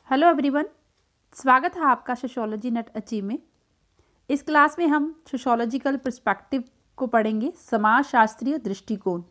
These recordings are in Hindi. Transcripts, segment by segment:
हेलो एवरीवन, स्वागत है आपका सोशियोलॉजी नेट अचीव में। इस क्लास में हम सोशियोलॉजिकल पर्सपेक्टिव को पढ़ेंगे, समाज शास्त्रीय दृष्टिकोण।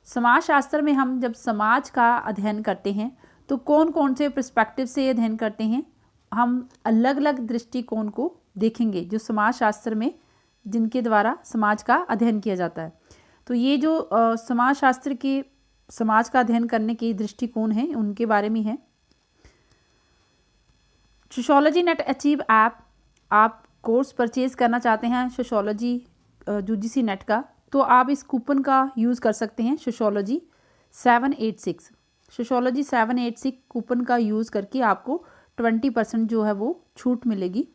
समाज शास्त्र में हम जब समाज का अध्ययन करते हैं तो कौन कौन से पर्सपेक्टिव से अध्ययन करते हैं, हम अलग अलग दृष्टिकोण को देखेंगे जो समाज शास्त्र में जिनके द्वारा समाज का अध्ययन किया जाता है। तो ये जो समाज शास्त्र के समाज का अध्ययन करने के दृष्टिकोण हैं उनके बारे में है। सोशियोलॉजी नेट अचीव ऐप आप कोर्स परचेज़ करना चाहते हैं सोशियोलॉजी यूजीसी नेट का, तो आप इस कूपन का यूज़ कर सकते हैं सोशियोलॉजी 786। सोशियोलॉजी 786 कूपन का यूज़ करके आपको 20% जो है वो छूट मिलेगी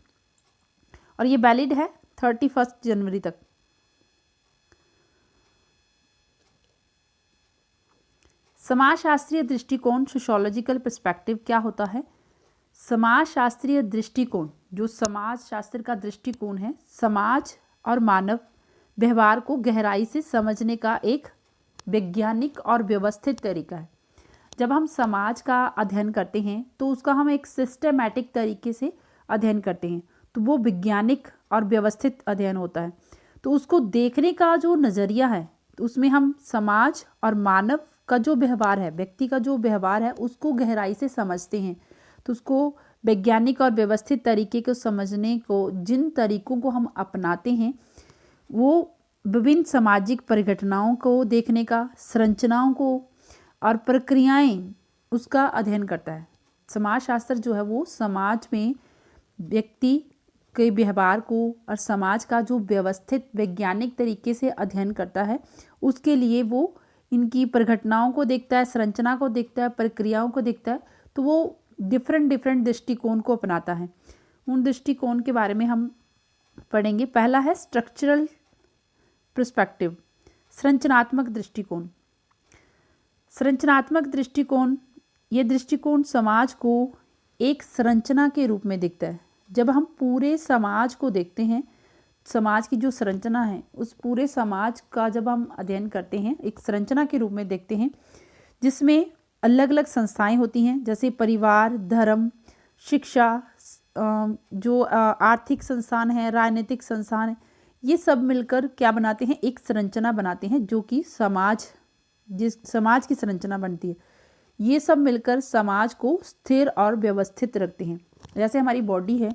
और ये वैलिड है 31 जनवरी तक। समाज शास्त्रीय दृष्टिकोण सोशियोलॉजिकल पर्सपेक्टिव क्या होता है? समाज शास्त्रीय दृष्टिकोण जो समाज शास्त्र का दृष्टिकोण है, समाज और मानव व्यवहार को गहराई से समझने का एक वैज्ञानिक और व्यवस्थित तरीका है। जब हम समाज का अध्ययन करते हैं तो उसका हम एक सिस्टमैटिक तरीके से अध्ययन करते हैं, तो वो वैज्ञानिक और व्यवस्थित अध्ययन होता है। तो उसको देखने का जो नज़रिया है, तो उसमें हम समाज और मानव का जो व्यवहार है, व्यक्ति का जो व्यवहार है, उसको गहराई से समझते हैं। तो उसको वैज्ञानिक और व्यवस्थित तरीके को समझने को जिन तरीकों को हम अपनाते हैं वो विभिन्न सामाजिक परिघटनाओं को देखने का, संरचनाओं को और प्रक्रियाएं उसका अध्ययन करता है। समाज शास्त्र जो है वो समाज में व्यक्ति के व्यवहार को और समाज का जो व्यवस्थित वैज्ञानिक तरीके से अध्ययन करता है, उसके लिए वो इनकी परिघटनाओं को देखता है, संरचना को देखता है, प्रक्रियाओं को देखता है। तो वो डिफरेंट दृष्टिकोण को अपनाता है। उन दृष्टिकोण के बारे में हम पढ़ेंगे। पहला है स्ट्रक्चरल पर्सपेक्टिव, संरचनात्मक दृष्टिकोण। संरचनात्मक दृष्टिकोण, ये दृष्टिकोण समाज को एक संरचना के रूप में देखता है। जब हम पूरे समाज को देखते हैं, समाज की जो संरचना है, उस पूरे समाज का जब हम अध्ययन करते हैं, एक संरचना के रूप में देखते हैं जिसमें अलग अलग संस्थाएं होती हैं, जैसे परिवार, धर्म, शिक्षा, जो आर्थिक संस्थान है, राजनीतिक संस्थान है, ये सब मिलकर क्या बनाते हैं, एक संरचना बनाते हैं जो कि समाज, जिस समाज की संरचना बनती है। ये सब मिलकर समाज को स्थिर और व्यवस्थित रखते हैं। जैसे हमारी बॉडी है,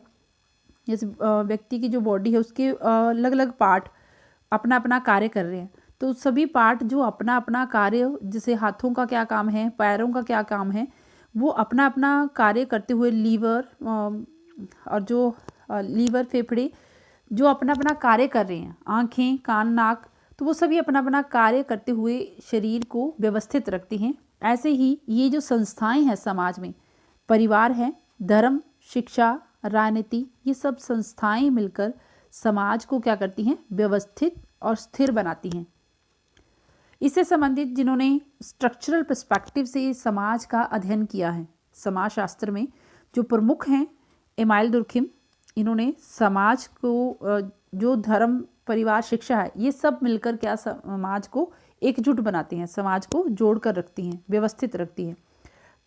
जैसे व्यक्ति की जो बॉडी है उसके अलग अलग पार्ट अपना अपना कार्य कर रहे हैं। तो सभी पार्ट जो अपना अपना कार्य, जैसे हाथों का क्या काम है, पैरों का क्या काम है, वो अपना अपना कार्य करते हुए, लीवर और जो लीवर, फेफड़े जो अपना अपना कार्य कर रहे हैं, आँखें, कान, नाक, तो वो सभी अपना अपना कार्य करते हुए शरीर को व्यवस्थित रखती हैं। ऐसे ही ये जो संस्थाएं हैं समाज में, परिवार है, धर्म, शिक्षा, राजनीति, ये सब संस्थाएं मिलकर समाज को क्या करती हैं, व्यवस्थित और स्थिर बनाती हैं। इससे संबंधित जिन्होंने स्ट्रक्चरल पर्सपेक्टिव से समाज का अध्ययन किया है समाज शास्त्र में, जो प्रमुख हैं, एमाइल दुर्खिम, इन्होंने समाज को जो धर्म, परिवार, शिक्षा है, ये सब मिलकर क्या समाज को एकजुट बनाती हैं, समाज को जोड़ कर रखती हैं, व्यवस्थित रखती हैं।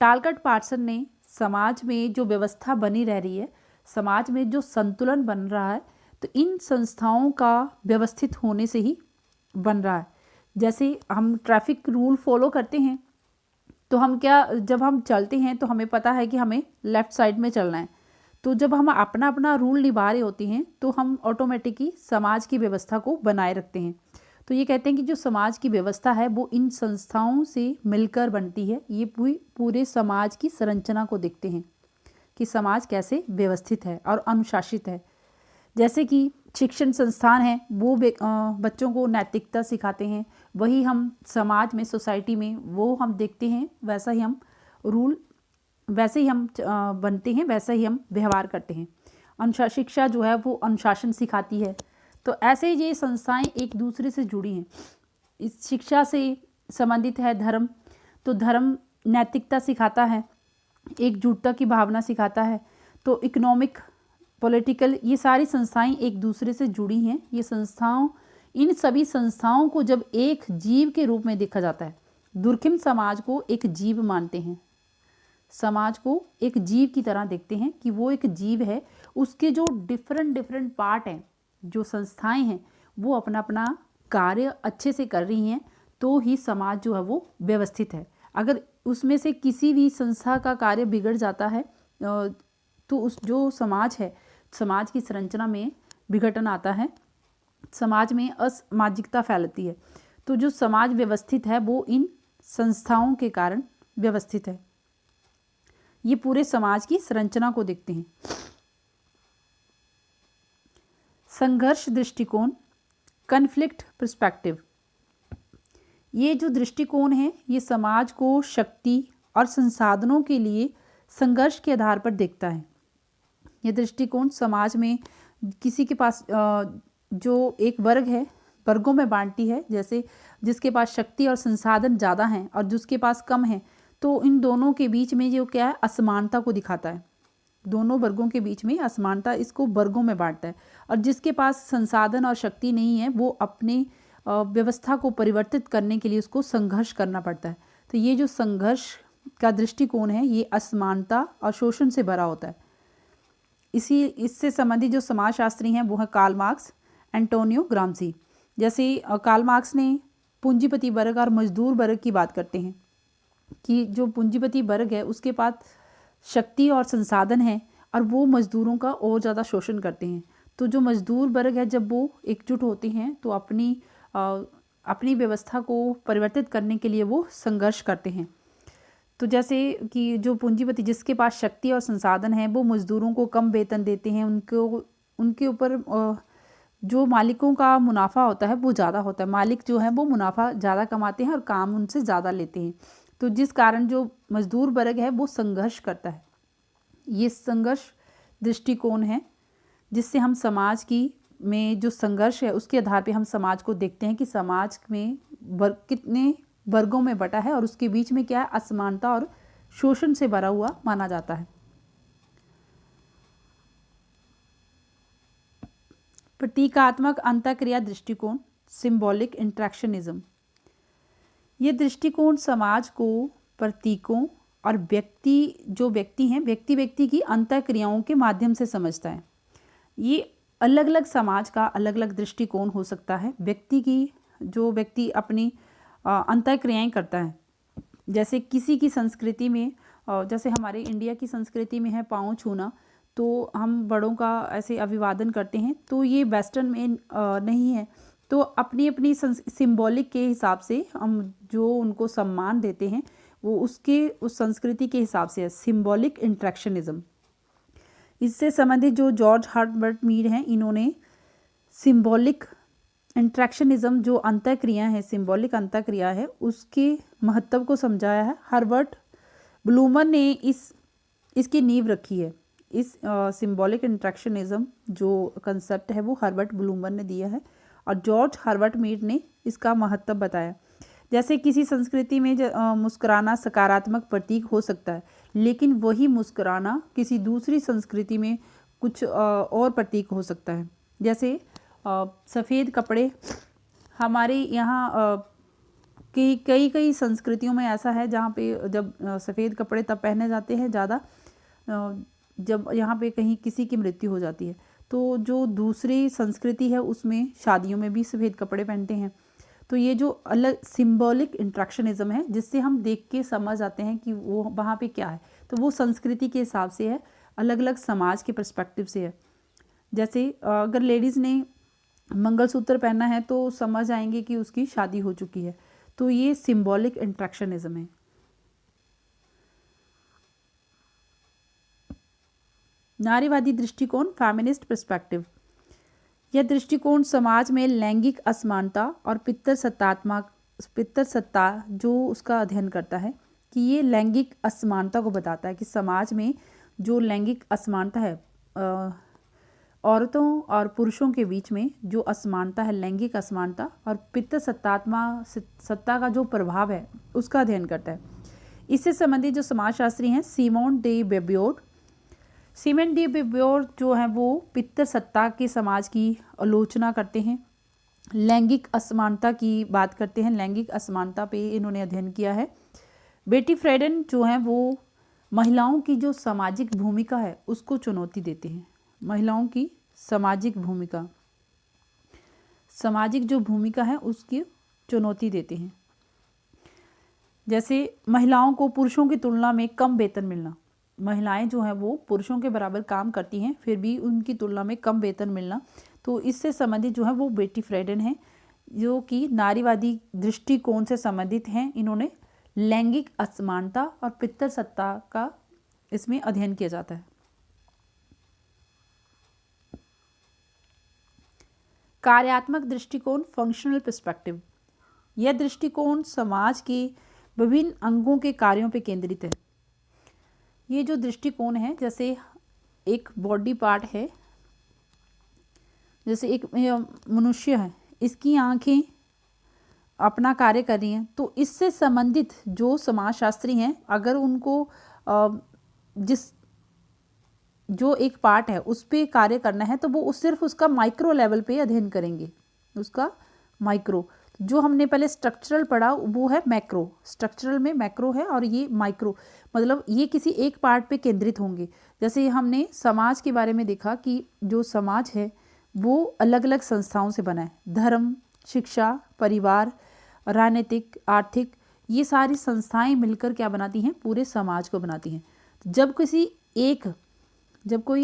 टालकट पार्सन ने समाज में जो व्यवस्था बनी रह रही है, समाज में जो संतुलन बन रहा है, तो इन संस्थाओं का व्यवस्थित होने से ही बन रहा है। जैसे हम ट्रैफिक रूल फॉलो करते हैं, तो हम क्या, जब हम चलते हैं तो हमें पता है कि हमें लेफ़्ट साइड में चलना है। तो जब हम अपना अपना रूल निभा रहे होते हैं तो हम ऑटोमेटिकली समाज की व्यवस्था को बनाए रखते हैं। तो ये कहते हैं कि जो समाज की व्यवस्था है वो इन संस्थाओं से मिलकर बनती है। ये पूरे समाज की संरचना को देखते हैं कि समाज कैसे व्यवस्थित है और अनुशासित है। जैसे कि शिक्षण संस्थान है, वो बच्चों को नैतिकता सिखाते हैं, वही हम समाज में, सोसाइटी में वो हम देखते हैं, वैसा ही हम रूल, वैसे ही हम बनते हैं, वैसा ही हम व्यवहार करते हैं। शिक्षा जो है वो अनुशासन सिखाती है। तो ऐसे ही ये संस्थाएं एक दूसरे से जुड़ी हैं। इस शिक्षा से संबंधित है धर्म, तो धर्म नैतिकता सिखाता है, एकजुटता की भावना सिखाता है। तो इकोनॉमिक, पॉलिटिकल, ये सारी संस्थाएं एक दूसरे से जुड़ी हैं। ये संस्थाओं, इन सभी संस्थाओं को जब एक जीव के रूप में देखा जाता है, दुर्खिम समाज को एक जीव मानते हैं। समाज को एक जीव की तरह देखते हैं कि वो एक जीव है, उसके जो डिफरेंट डिफरेंट पार्ट हैं, जो संस्थाएं हैं, वो अपना अपना कार्य अच्छे से कर रही हैं, तो ही समाज जो है वो व्यवस्थित है। अगर उसमें से किसी भी संस्था का कार्य बिगड़ जाता है तो उस जो समाज है, समाज की संरचना में विघटन आता है, समाज में असामाजिकता फैलती है। तो जो समाज व्यवस्थित है वो इन संस्थाओं के कारण व्यवस्थित है। ये पूरे समाज की संरचना को देखते हैं। संघर्ष दृष्टिकोण, कन्फ्लिक्ट पर्सपेक्टिव। ये जो दृष्टिकोण है ये समाज को शक्ति और संसाधनों के लिए संघर्ष के आधार पर देखता है। ये दृष्टिकोण समाज में किसी के पास जो एक वर्ग है, वर्गों में बांटती है, जैसे जिसके पास शक्ति और संसाधन ज़्यादा हैं और जिसके पास कम है, तो इन दोनों के बीच में जो क्या है, असमानता को दिखाता है। दोनों वर्गों के बीच में असमानता, इसको वर्गों में बांटता है। और जिसके पास संसाधन और शक्ति नहीं है वो अपने व्यवस्था को परिवर्तित करने के लिए उसको संघर्ष करना पड़ता है। तो ये जो संघर्ष का दृष्टिकोण है ये असमानता और शोषण से भरा होता है। इससे संबंधित जो समाजशास्त्री हैं वो है कार्ल मार्क्स, एंटोनियो ग्राम्सी। जैसे कार्ल मार्क्स ने पूंजीपति वर्ग और मजदूर वर्ग की बात करते हैं कि जो पूंजीपति वर्ग है उसके पास शक्ति और संसाधन है और वो मजदूरों का और ज़्यादा शोषण करते हैं। तो जो मजदूर वर्ग है जब वो एकजुट होते हैं तो अपनी व्यवस्था को परिवर्तित करने के लिए वो संघर्ष करते हैं। तो जैसे कि जो पूंजीपति जिसके पास शक्ति और संसाधन है वो मजदूरों को कम वेतन देते हैं, उनके ऊपर जो मालिकों का मुनाफा होता है वो ज़्यादा होता है। मालिक जो है वो मुनाफा ज़्यादा कमाते हैं और काम उनसे ज़्यादा लेते हैं। तो जिस कारण जो मजदूर वर्ग है वो संघर्ष करता है। ये संघर्ष दृष्टिकोण है जिससे हम समाज में जो संघर्ष है उसके आधार पे हम समाज को देखते हैं कि समाज में कितने वर्गों में बटा है और उसके बीच में क्या है, असमानता और शोषण से भरा हुआ माना जाता है। प्रतीकात्मक अंतःक्रिया दृष्टिकोण, सिंबॉलिक इंट्रैक्शनिज्म। ये दृष्टिकोण समाज को प्रतीकों और व्यक्ति हैं, व्यक्ति की अंतःक्रियाओं के माध्यम से समझता है। ये अलग अलग समाज का अलग अलग दृष्टिकोण हो सकता है। व्यक्ति अपनी अंतःक्रियाएं करता है। जैसे किसी की संस्कृति में, जैसे हमारे इंडिया की संस्कृति में है पाँव छूना, तो हम बड़ों का ऐसे अभिवादन करते हैं, तो ये वेस्टर्न में नहीं है। तो अपनी अपनी सिंबॉलिक के हिसाब से हम जो उनको सम्मान देते हैं वो उस संस्कृति के हिसाब से है, सिंबॉलिक इंट्रैक्शनिज्म। इससे संबंधित जो जॉर्ज हर्बर्ट मीड हैं, इन्होंने सिंबॉलिक इंट्रैक्शनिज्म जो अंतःक्रिया है, सिंबॉलिक अंतःक्रिया है, उसके महत्व को समझाया है। हर्बर्ट ब्लूमर ने इसकी नींव रखी है। इस सिंबॉलिक इंट्रैक्शनिज्म जो कंसेप्ट है वो हर्बर्ट ब्लूमर ने दिया है और जॉर्ज हर्बर्ट मीड ने इसका महत्व बताया। जैसे किसी संस्कृति में मुस्कुराना सकारात्मक प्रतीक हो सकता है, लेकिन वही मुस्कुराना किसी दूसरी संस्कृति में कुछ और प्रतीक हो सकता है। जैसे सफ़ेद कपड़े हमारे यहाँ कई संस्कृतियों में ऐसा है जहाँ पे जब सफ़ेद कपड़े तब पहने जाते हैं ज़्यादा जब यहाँ पे कहीं किसी की मृत्यु हो जाती है। तो जो दूसरी संस्कृति है उसमें शादियों में भी सफ़ेद कपड़े पहनते हैं। तो ये जो अलग सिंबॉलिक इंट्रैक्शनिज्म है जिससे हम देख के समझ आते हैं कि वो वहाँ पे क्या है, तो वो संस्कृति के हिसाब से है, अलग अलग समाज के पर्सपेक्टिव से है। जैसे अगर लेडीज़ ने मंगलसूत्र पहना है तो समझ आएंगे कि उसकी शादी हो चुकी है। तो ये सिंबॉलिक इंट्रैक्शनिज्म है। नारीवादी दृष्टिकोण, फेमिनिस्ट पर्सपेक्टिव। यह दृष्टिकोण समाज में लैंगिक असमानता और पितृ सत्ता जो उसका अध्ययन करता है कि ये लैंगिक असमानता को बताता है कि समाज में जो लैंगिक असमानता है, औरतों और पुरुषों के बीच में जो असमानता है, लैंगिक असमानता और पितृ सत्ता का जो प्रभाव है उसका अध्ययन करता है। इससे संबंधित जो समाजशास्त्री हैं सिमोन डे बेबियोर जो हैं वो पितृ सत्ता के समाज की आलोचना करते हैं, लैंगिक असमानता की बात करते हैं, लैंगिक असमानता पे इन्होंने अध्ययन किया है। बेटी फ्रेडन जो हैं वो महिलाओं की जो सामाजिक भूमिका है उसको चुनौती देते हैं। महिलाओं की सामाजिक भूमिका, सामाजिक जो भूमिका है उसकी चुनौती देते हैं। जैसे महिलाओं को पुरुषों की तुलना में कम वेतन मिलना, महिलाएं जो हैं वो पुरुषों के बराबर काम करती हैं फिर भी उनकी तुलना में कम वेतन मिलना, तो इससे संबंधित जो है वो बेटी फ्रेडन है जो कि नारीवादी दृष्टिकोण से संबंधित हैं। इन्होंने लैंगिक असमानता और पितृसत्ता का इसमें अध्ययन किया जाता है। कार्यात्मक दृष्टिकोण, फंक्शनल पर्सपेक्टिव, यह दृष्टिकोण समाज के विभिन्न अंगों के कार्यों पर केंद्रित है। ये जो दृष्टिकोण है, जैसे एक बॉडी पार्ट है, जैसे एक मनुष्य है, इसकी आंखें अपना कार्य कर रही हैं, तो इससे संबंधित जो समाजशास्त्री हैं अगर उनको जो एक पार्ट है उस पर कार्य करना है तो वो सिर्फ उसका माइक्रो लेवल पे अध्ययन करेंगे, उसका माइक्रो। जो हमने पहले स्ट्रक्चरल पढ़ा वो है मैक्रो, स्ट्रक्चरल में मैक्रो है और ये माइक्रो, मतलब ये किसी एक पार्ट पे केंद्रित होंगे। जैसे हमने समाज के बारे में देखा कि जो समाज है वो अलग अलग संस्थाओं से बना है, धर्म, शिक्षा, परिवार, राजनीतिक, आर्थिक, ये सारी संस्थाएं मिलकर क्या बनाती हैं, पूरे समाज को बनाती हैं। जब कोई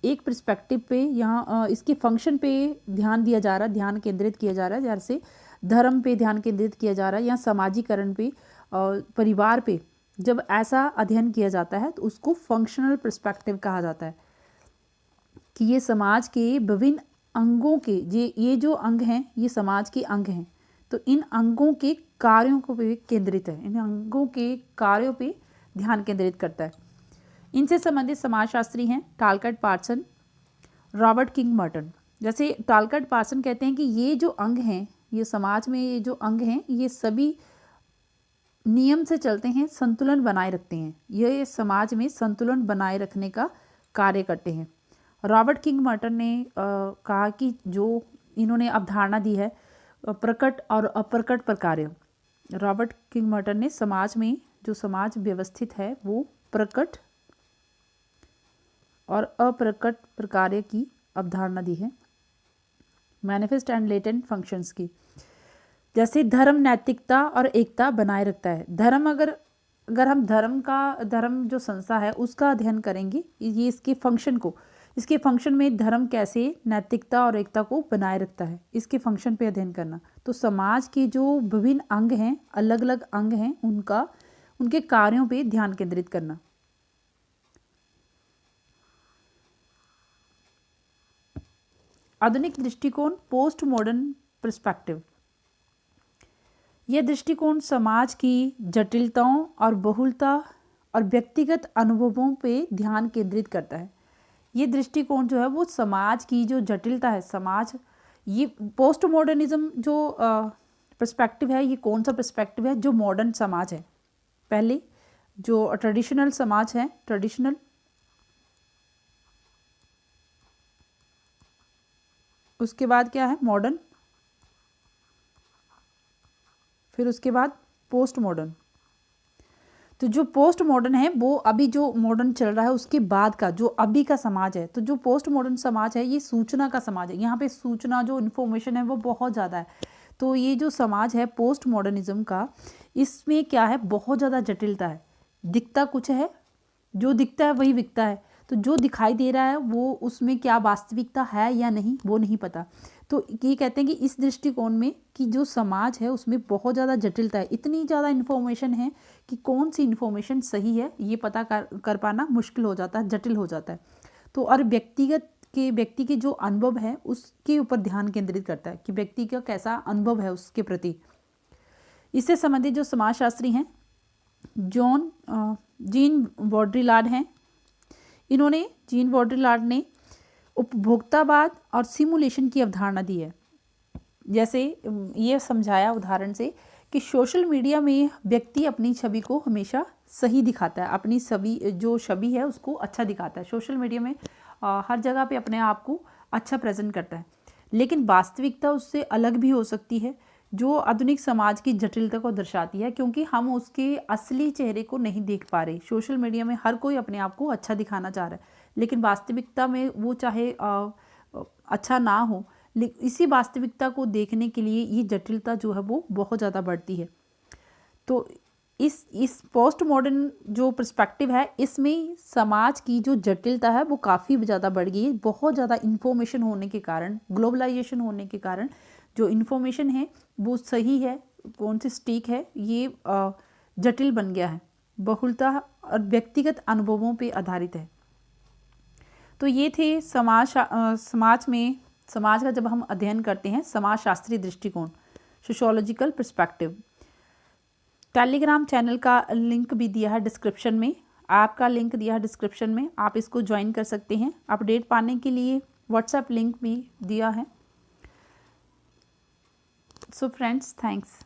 एक पर्सपेक्टिव पे यहाँ इसके फंक्शन पे ध्यान दिया जा रहा है, ध्यान केंद्रित किया जा रहा है, जैसे धर्म पे ध्यान केंद्रित किया जा रहा है या समाजीकरण पे, परिवार पे, जब ऐसा अध्ययन किया जाता है तो उसको फंक्शनल पर्सपेक्टिव कहा जाता है कि ये समाज के विभिन्न अंगों के ये जो अंग हैं ये समाज के अंग हैं, तो इन अंगों के कार्यों को पे केंद्रित है, इन अंगों के कार्यों पे ध्यान केंद्रित करता है। इनसे संबंधित समाजशास्त्री हैं Talcott Parson, Robert King Merton. जैसे टालकट पार्सन कहते हैं कि ये जो अंग हैं, ये समाज में ये जो अंग हैं ये सभी नियम से चलते हैं, संतुलन बनाए रखते हैं, ये समाज में संतुलन बनाए रखने का कार्य करते हैं। रॉबर्ट किंग मर्टन ने कहा कि जो इन्होंने अवधारणा दी है प्रकट और अप्रकट प्रकार्य, रॉबर्ट किंग मर्टन ने समाज में जो समाज व्यवस्थित है वो प्रकट और अप्रकट प्रकार्य की अवधारणा दी है, मैनिफेस्ट एंड लेटेंट फंक्शंस की। जैसे धर्म नैतिकता और एकता बनाए रखता है। धर्म अगर हम धर्म जो संस्था है उसका अध्ययन करेंगे, ये इसके फंक्शन में धर्म कैसे नैतिकता और एकता को बनाए रखता है, इसके फंक्शन पे अध्ययन करना। तो समाज के जो विभिन्न अंग हैं, अलग अलग अंग हैं, उनके कार्यों पे ध्यान केंद्रित करना। आधुनिक दृष्टिकोण, पोस्ट मॉडर्न पर्सपेक्टिव, यह दृष्टिकोण समाज की जटिलताओं और बहुलता और व्यक्तिगत अनुभवों पे ध्यान केंद्रित करता है। ये दृष्टिकोण जो है वो समाज की जो जटिलता है, ये पोस्ट मॉडर्निज्म जो पर्सपेक्टिव है, ये कौन सा पर्सपेक्टिव है, जो मॉडर्न समाज है, पहले जो ट्रेडिशनल समाज है, ट्रेडिशनल, उसके बाद क्या है मॉडर्न, फिर उसके बाद पोस्ट मॉडर्न। तो जो पोस्ट मॉडर्न है वो अभी जो मॉडर्न चल रहा है उसके बाद का जो अभी का समाज है, तो जो पोस्ट मॉडर्न समाज है ये सूचना का समाज है, यहाँ पे सूचना जो इन्फॉर्मेशन है वो बहुत ज़्यादा है। तो ये जो समाज है पोस्ट मॉडर्निज्म का, इसमें क्या है, बहुत ज़्यादा जटिलता है, दिखता कुछ है, जो दिखता है वही बिकता है, तो जो दिखाई दे रहा है वो उसमें क्या वास्तविकता है या नहीं वो नहीं पता। तो ये कहते हैं कि इस दृष्टिकोण में कि जो समाज है उसमें बहुत ज़्यादा जटिलता है, इतनी ज़्यादा इन्फॉर्मेशन है कि कौन सी इन्फॉर्मेशन सही है ये पता कर पाना मुश्किल हो जाता है, जटिल हो जाता है। तो और व्यक्ति के जो अनुभव है उसके ऊपर ध्यान केंद्रित करता है कि व्यक्ति का कैसा अनुभव है उसके प्रति। इससे संबंधित जो समाजशास्त्री हैं जीन बॉड्रिलार्ड हैं, जीन बॉड्रिलार्ड ने उपभोक्तावाद और सिमुलेशन की अवधारणा दी है। जैसे ये समझाया उदाहरण से कि सोशल मीडिया में व्यक्ति अपनी छवि को हमेशा सही दिखाता है, अपनी जो छवि है उसको अच्छा दिखाता है, सोशल मीडिया में हर जगह पे अपने आप को अच्छा प्रेजेंट करता है, लेकिन वास्तविकता उससे अलग भी हो सकती है। जो आधुनिक समाज की जटिलता को दर्शाती है, क्योंकि हम उसके असली चेहरे को नहीं देख पा रहे। सोशल मीडिया में हर कोई अपने आप को अच्छा दिखाना चाह रहा है, लेकिन वास्तविकता में वो चाहे अच्छा ना हो, इसी वास्तविकता को देखने के लिए ये जटिलता जो है वो बहुत ज़्यादा बढ़ती है। तो इस पोस्ट मॉडर्न जो पर्सपेक्टिव है, इसमें समाज की जो जटिलता है वो काफ़ी ज़्यादा बढ़ गई है। बहुत ज़्यादा इन्फॉर्मेशन होने के कारण, ग्लोबलाइजेशन होने के कारण जो इन्फॉर्मेशन है वो सही है, कौन सी सटीक है, ये जटिल बन गया है, बहुलता और व्यक्तिगत अनुभवों पे आधारित है। तो ये थे समाज का जब हम अध्ययन करते हैं, समाज शास्त्रीय दृष्टिकोण, सोशियोलॉजिकल पर्सपेक्टिव। टेलीग्राम चैनल का लिंक भी दिया है डिस्क्रिप्शन में, ऐप का लिंक दिया है डिस्क्रिप्शन में, आप इसको ज्वाइन कर सकते हैं। अपडेट पाने के लिए व्हाट्सएप लिंक भी दिया है। So friends, thanks.